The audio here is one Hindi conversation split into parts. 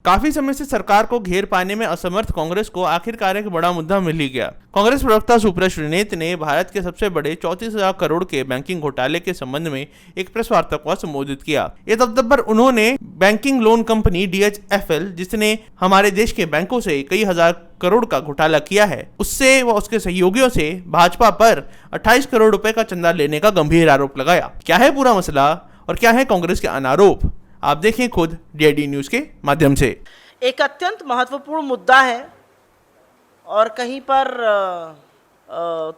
काफी समय से सरकार को घेर पाने में असमर्थ कांग्रेस को आखिरकार एक बड़ा मुद्दा मिल ही गया। कांग्रेस प्रवक्ता सुब्रत श्रीनेत ने भारत के सबसे बड़े 34,000 करोड़ के बैंकिंग घोटाले के संबंध में एक प्रेस वार्ता को संबोधित किया। इस अवसर पर उन्होंने बैंकिंग लोन कंपनी DHFL, जिसने हमारे देश के बैंकों से कई हजार करोड़ का घोटाला किया है, उससे व उसके सहयोगियों से भाजपा पर 28 करोड़ रुपए का चंदा लेने का गंभीर आरोप लगाया। क्या है पूरा मसला और क्या है कांग्रेस के अनारोप, आप देखें खुद DID न्यूज के माध्यम से। एक अत्यंत महत्वपूर्ण मुद्दा है और कहीं पर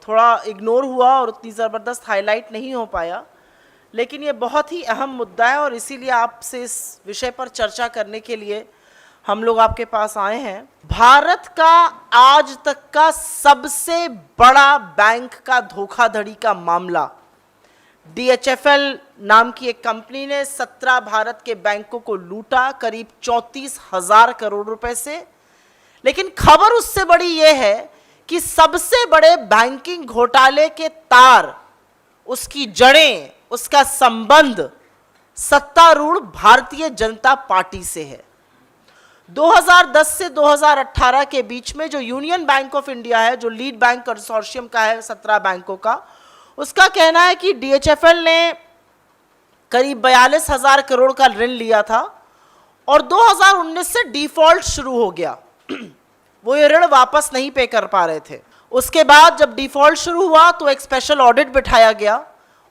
थोड़ा इग्नोर हुआ और उतनी ज़बरदस्त हाईलाइट नहीं हो पाया, लेकिन ये बहुत ही अहम मुद्दा है और इसीलिए आपसे इस विषय पर चर्चा करने के लिए हम लोग आपके पास आए हैं। भारत का आज तक का सबसे बड़ा बैंक का धोखाधड़ी का मामला, DHFL नाम की एक कंपनी ने 17 भारत के बैंकों को लूटा करीब 34,000 करोड़ रुपए से। लेकिन खबर उससे बड़ी यह है कि सबसे बड़े बैंकिंग घोटाले के तार, उसकी जड़ें, उसका संबंध सत्तारूढ़ भारतीय जनता पार्टी से है। 2010 से 2018 के बीच में जो यूनियन बैंक ऑफ इंडिया है, जो लीड बैंक कंसोर्शियम का है 17 बैंकों का, उसका कहना है कि DHFL ने करीब 42,000 करोड़ का ऋण लिया था और 2019 से डिफॉल्ट शुरू हो गया। वो ये ऋण वापस नहीं पे कर पा रहे थे। उसके बाद जब डिफॉल्ट शुरू हुआ तो एक स्पेशल ऑडिट बिठाया गया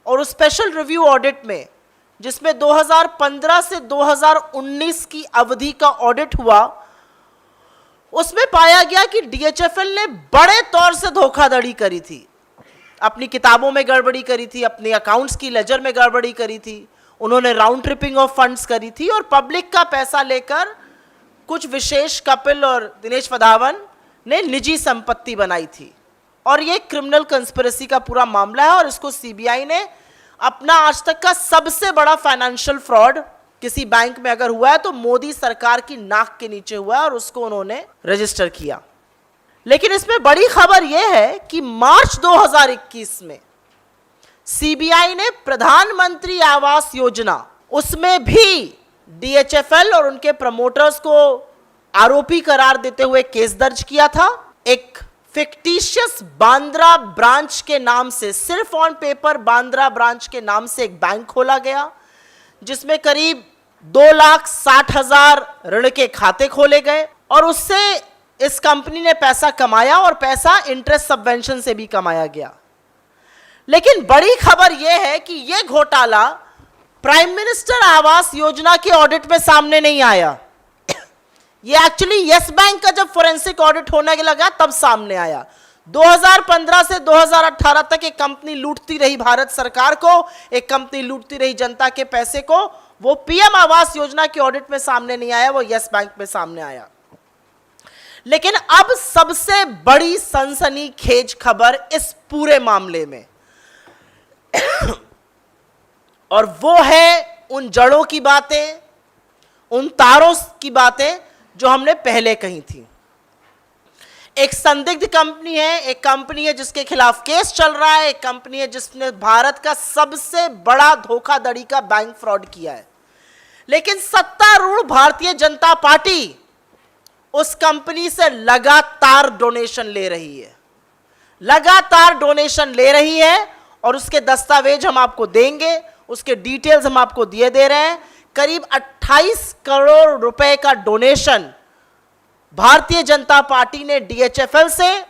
और उस स्पेशल रिव्यू ऑडिट में, जिसमें 2015 से 2019 की अवधि का ऑडिट हुआ, उसमें पाया गया कि DHFL ने बड़े तौर से धोखाधड़ी करी थी। अपनी किताबों में गड़बड़ी करी थी, अपने अकाउंट्स की लेजर में गड़बड़ी करी थी, उन्होंने राउंड ट्रिपिंग ऑफ फंड्स करी थी और पब्लिक का पैसा लेकर कुछ विशेष कपिल और दिनेश वधावन ने निजी संपत्ति बनाई थी। और ये क्रिमिनल कंस्पिरेसी का पूरा मामला है और इसको CBI ने अपना आज तक का सबसे बड़ा फाइनेंशियल फ्रॉड किसी बैंक में अगर हुआ है तो मोदी सरकार की नाक के नीचे हुआ है और उसको उन्होंने रजिस्टर किया। लेकिन इसमें बड़ी खबर यह है कि मार्च 2021 में CBI ने प्रधानमंत्री आवास योजना, उसमें भी DHFL और उनके प्रमोटर्स को आरोपी करार देते हुए केस दर्ज किया था। एक फिक्टिशियस बांद्रा ब्रांच के नाम से, सिर्फ ऑन पेपर बांद्रा ब्रांच के नाम से एक बैंक खोला गया, जिसमें करीब 2,60,000 ऋण के खाते खोले गए और उससे इस कंपनी ने पैसा कमाया और पैसा इंटरेस्ट सबवेंशन से भी कमाया गया। लेकिन बड़ी खबर यह है कि यह घोटाला प्राइम मिनिस्टर आवास योजना के ऑडिट में सामने नहीं आया। यह एक्चुअली यस बैंक का जब फोरेंसिक ऑडिट होने लगा तब सामने आया। 2015 से 2018 तक एक कंपनी लूटती रही भारत सरकार को, एक कंपनी लूटती रही जनता के पैसे को। वो PM आवास योजना के ऑडिट में सामने नहीं आया, वो यस बैंक में सामने आया। लेकिन अब सबसे बड़ी सनसनीखेज खबर इस पूरे मामले में और वो है उन जड़ों की बातें, उन तारों की बातें जो हमने पहले कही थी। एक संदिग्ध कंपनी है, एक कंपनी है जिसके खिलाफ केस चल रहा है, एक कंपनी है जिसने भारत का सबसे बड़ा धोखाधड़ी का बैंक फ्रॉड किया है। लेकिन सत्तारूढ़ भारतीय जनता पार्टी उस कंपनी से लगातार डोनेशन ले रही है, लगातार डोनेशन ले रही है और उसके दस्तावेज हम आपको देंगे, उसके डिटेल्स हम आपको दिए दे रहे हैं। करीब 28 करोड़ रुपए का डोनेशन भारतीय जनता पार्टी ने DHFL से,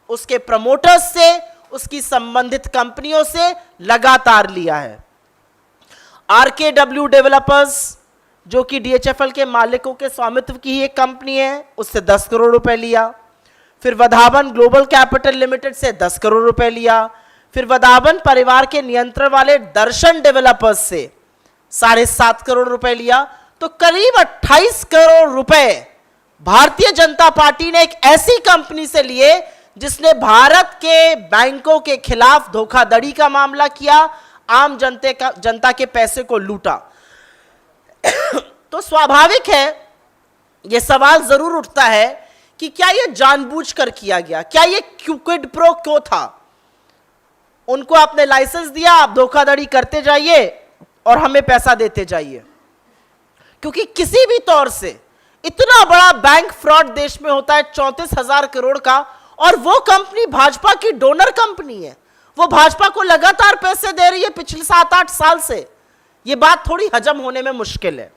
उसके प्रमोटर्स से, उसकी संबंधित कंपनियों से लगातार लिया है। RKW डेवलपर्स, जो कि DHFL के मालिकों के स्वामित्व की ही एक कंपनी है, उससे 10 करोड़ रुपए लिया। फिर वधावन ग्लोबल कैपिटल लिमिटेड से 10 करोड़ रुपए लिया। फिर वधावन परिवार के नियंत्रण वाले दर्शन डेवलपर्स से 7.5 करोड़ रुपए लिया। तो करीब 28 करोड़ रुपए भारतीय जनता पार्टी ने एक ऐसी कंपनी से लिए जिसने भारत के बैंकों के खिलाफ धोखाधड़ी का मामला किया, आम जनता के पैसे को लूटा। तो स्वाभाविक है यह सवाल जरूर उठता है कि क्या यह जानबूझकर किया गया, क्या यह क्विड प्रो क्यो था। उनको आपने लाइसेंस दिया, आप धोखाधड़ी करते जाइए और हमें पैसा देते जाइए, क्योंकि किसी भी तौर से इतना बड़ा बैंक फ्रॉड देश में होता है 34,000 करोड़ का, और वो कंपनी भाजपा की डोनर कंपनी है। वो भाजपा को लगातार पैसे दे रही है पिछले 7-8 साल से। ये बात थोड़ी हजम होने में मुश्किल है।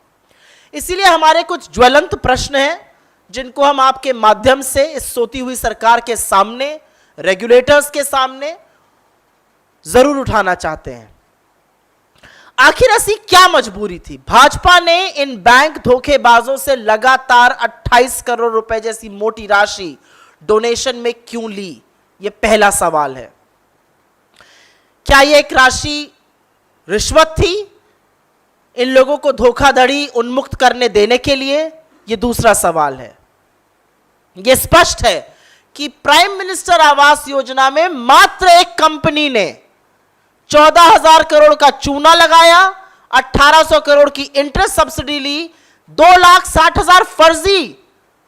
इसीलिए हमारे कुछ ज्वलंत प्रश्न हैं जिनको हम आपके माध्यम से इस सोती हुई सरकार के सामने, रेगुलेटर्स के सामने जरूर उठाना चाहते हैं। आखिर ऐसी क्या मजबूरी थी? भाजपा ने इन बैंक धोखेबाजों से लगातार 28 करोड़ रुपए जैसी मोटी राशि डोनेशन में क्यों ली? यह पहला सवाल है। क्या यह एक राशि रिश्वत थी इन लोगों को धोखाधड़ी उन्मुक्त करने देने के लिए? यह दूसरा सवाल है। यह स्पष्ट है कि प्राइम मिनिस्टर आवास योजना में मात्र एक कंपनी ने 14,000 करोड़ का चूना लगाया, 1,800 करोड़ की इंटरेस्ट सब्सिडी ली, 2,60,000 फर्जी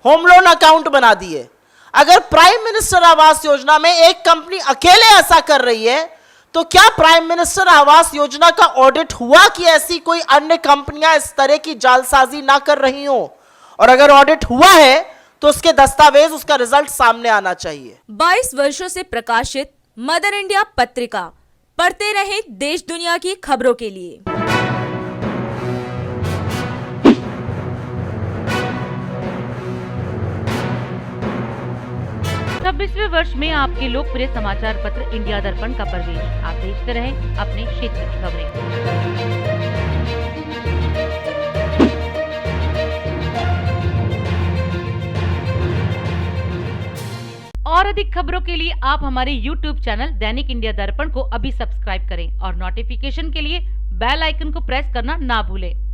होम लोन अकाउंट बना दिए। अगर प्राइम मिनिस्टर आवास योजना में एक कंपनी अकेले ऐसा कर रही है, तो क्या प्राइम मिनिस्टर आवास योजना का ऑडिट हुआ कि ऐसी कोई अन्य कंपनियां इस तरह की जालसाजी ना कर रही हो? और अगर ऑडिट हुआ है तो उसके दस्तावेज, उसका रिजल्ट सामने आना चाहिए। 22 वर्षों से प्रकाशित मदर इंडिया पत्रिका, पढ़ते रहे देश दुनिया की खबरों के लिए। 26वें वर्ष में आपके लोकप्रिय समाचार पत्र इंडिया दर्पण का प्रवेश। आप देखते रहें अपने क्षेत्र की खबरें। और अधिक खबरों के लिए आप हमारे YouTube चैनल दैनिक इंडिया दर्पण को अभी सब्सक्राइब करें और नोटिफिकेशन के लिए बेल आइकन को प्रेस करना ना भूलें।